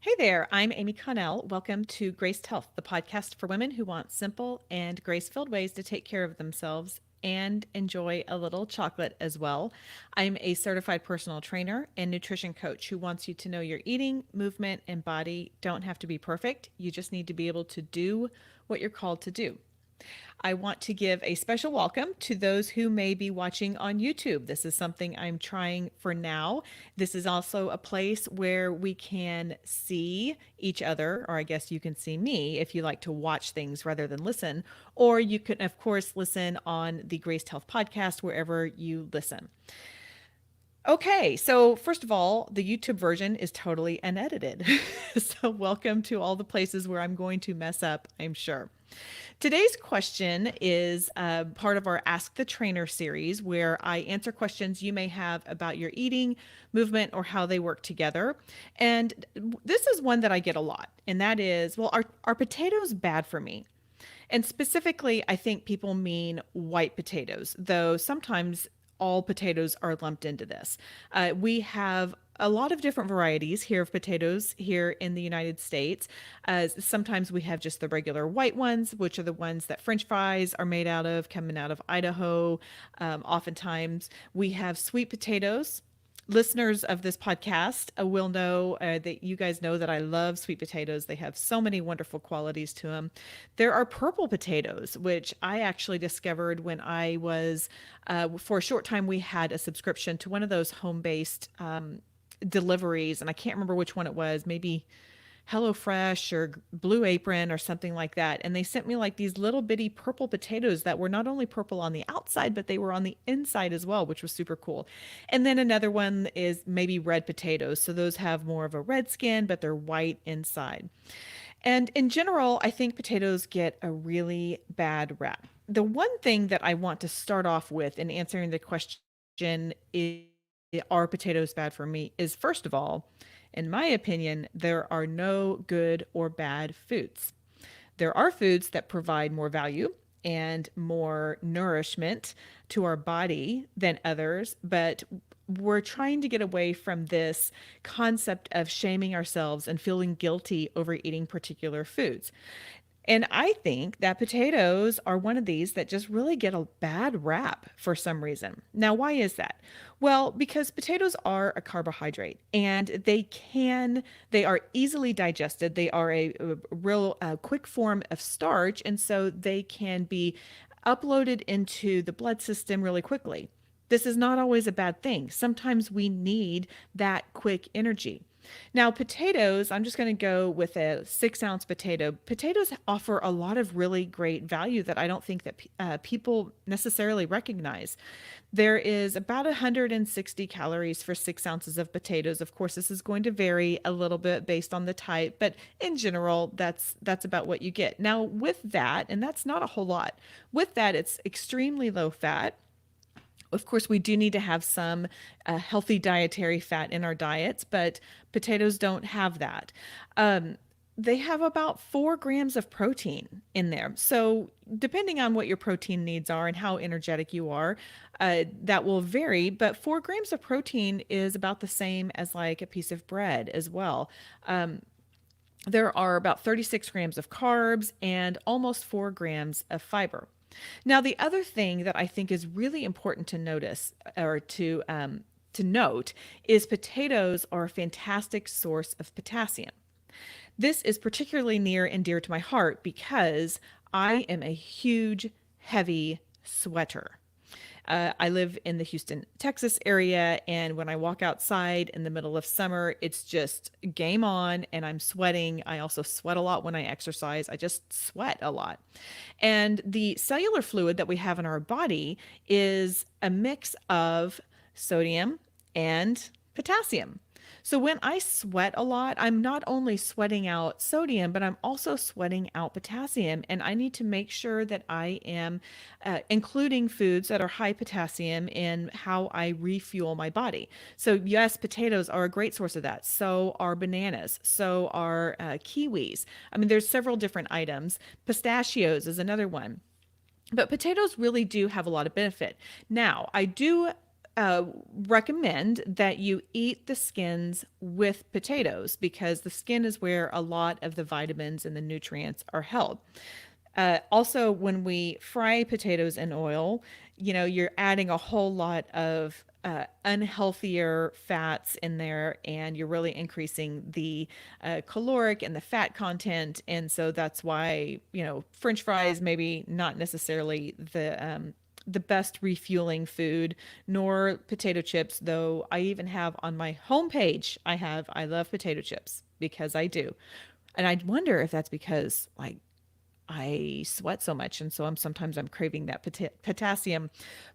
Hey there, I'm Amy Connell. Welcome to Graced Health, the podcast for women who want simple and grace filled ways to take care of themselves and enjoy a little chocolate as well. I'm a certified personal trainer and nutrition coach who wants you to know your eating, movement, and body don't have to be perfect. You just need to be able to do what you're called to do. I want to give a special welcome to those who may be watching on YouTube. This is something I'm trying for now. This is also a place where we can see each other, or I guess you can see me if you like to watch things rather than listen. Or you can, of course, listen on the Graced Health podcast wherever you listen. Okay, so first of all, the YouTube version is totally unedited. So, welcome to all the places where I'm going to mess up, I'm sure. Today's question is part of our Ask the Trainer series, where I answer questions you may have about your eating, movement, or how they work together. And this is one that I get a lot, and that is, well, are potatoes bad for me? And specifically, I think people mean white potatoes, though sometimes all potatoes are lumped into this. We have a lot of different varieties here of potatoes here in the United States. Sometimes we have just the regular white ones, which are the ones that French fries are made out of, coming out of Idaho. Oftentimes we have sweet potatoes. Listeners of this podcast will know that you guys know that I love sweet potatoes. They have so many wonderful qualities to them. There are purple potatoes, which I actually discovered when I was, for a short time, we had a subscription to one of those home based deliveries, and I can't remember which one it was, maybe HelloFresh or Blue Apron or something like that. And they sent me like these little bitty purple potatoes that were not only purple on the outside, but they were on the inside as well, which was super cool. And then another one is maybe red potatoes. So those have more of a red skin, but they're white inside. And in general, I think potatoes get a really bad rap. The one thing that I want to start off with in answering the question is, are potatoes bad for me? Is first of all, in my opinion, there are no good or bad foods. There are foods that provide more value and more nourishment to our body than others, but we're trying to get away from this concept of shaming ourselves and feeling guilty over eating particular foods. And I think that potatoes are one of these that just really get a bad rap for some reason. Now, why is that? Well, because potatoes are a carbohydrate and they are easily digested. They are a real quick form of starch. And so they can be uploaded into the blood system really quickly. This is not always a bad thing. Sometimes we need that quick energy. Now, potatoes, I'm just going to go with a 6 ounce potato. Potatoes offer a lot of really great value that I don't think that people necessarily recognize. There is about 160 calories for 6 ounces of potatoes. Of course, this is going to vary a little bit based on the type, but in general, that's about what you get. Now, with that, and that's not a whole lot, with that, it's extremely low fat. Of course, we do need to have some healthy dietary fat in our diets, but potatoes don't have that. Um, they have about 4 grams of protein in there. So, depending on what your protein needs are and how energetic you are, that will vary. But 4 grams of protein is about the same as like a piece of bread as well. Um, there are about 36 grams of carbs and almost 4 grams of fiber. Now, the other thing that I think is really important to notice or to note is potatoes are a fantastic source of potassium. This is particularly near and dear to my heart because I am a huge, heavy sweater. I live in the Houston, Texas area, and when I walk outside in the middle of summer, it's just game on and I'm sweating. I also sweat a lot when I exercise. I just sweat a lot. And the cellular fluid that we have in our body is a mix of sodium and potassium. So when I sweat a lot, I'm not only sweating out sodium, but I'm also sweating out potassium. And I need to make sure that I am including foods that are high potassium in how I refuel my body. So, yes, potatoes are a great source of that. So are bananas. So are kiwis. I mean, there's several different items. Pistachios is another one. But potatoes really do have a lot of benefit. Now, I do uh, recommend that you eat the skins with potatoes because the skin is where a lot of the vitamins and the nutrients are held. Also, when we fry potatoes in oil, you're adding a whole lot of unhealthier fats in there, and you're really increasing the caloric and the fat content. And so that's why, French fries maybe not necessarily the best refueling food, nor potato chips, though I even have on my homepage, I love potato chips because I do. And I wonder if that's because like I sweat so much, and so I'm craving that potassium.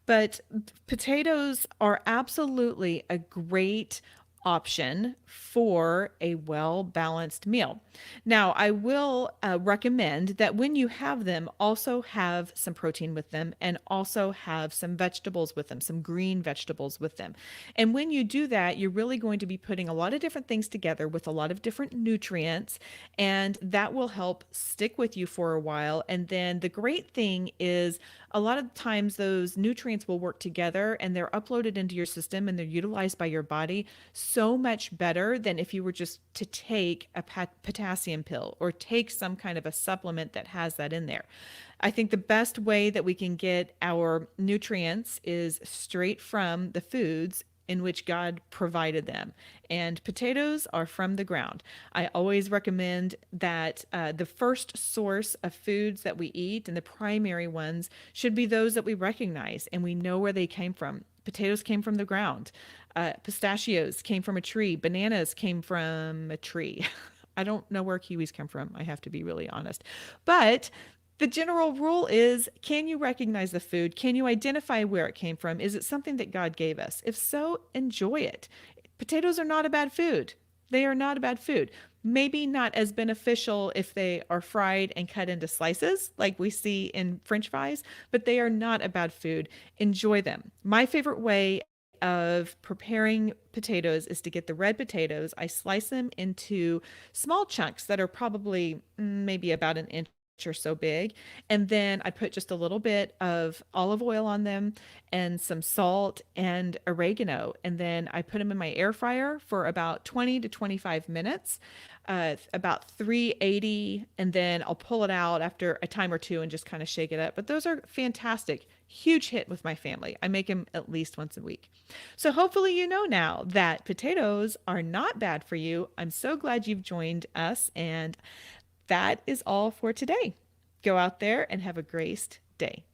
But potatoes are absolutely a great option for a well balanced meal. Now, I will recommend that when you have them, also have some protein with them and also have some vegetables with them, some green vegetables with them. And when you do that, you're really going to be putting a lot of different things together with a lot of different nutrients, and that will help stick with you for a while. And then the great thing is, a lot of times those nutrients will work together and they're uploaded into your system and they're utilized by your body so much better than if you were just to take a potassium pill or take some kind of a supplement that has that in there. I think the best way that we can get our nutrients is straight from the foods in which God provided them. And potatoes are from the ground. I always recommend that the first source of foods that we eat and the primary ones should be those that we recognize and we know where they came from. Potatoes came from the ground. Pistachios came from a tree. Bananas came from a tree. I don't know where kiwis come from. I have to be really honest. But the general rule is, can you recognize the food? Can you identify where it came from? Is it something that God gave us? If so, enjoy it. Potatoes are not a bad food. They are not a bad food. Maybe not as beneficial if they are fried and cut into slices like we see in French fries, but they are not a bad food. Enjoy them. My favorite way of preparing potatoes is to get the red potatoes. I slice them into small chunks that are probably maybe about an inch or so big. And then I put just a little bit of olive oil on them and some salt and oregano. And then I put them in my air fryer for about 20 to 25 minutes, about 380. And then I'll pull it out after a time or two and just kind of shake it up. But those are fantastic. Huge hit with my family. I make them at least once a week. So hopefully you know now that potatoes are not bad for you. I'm so glad you've joined us, and that is all for today. Go out there and have a graced day.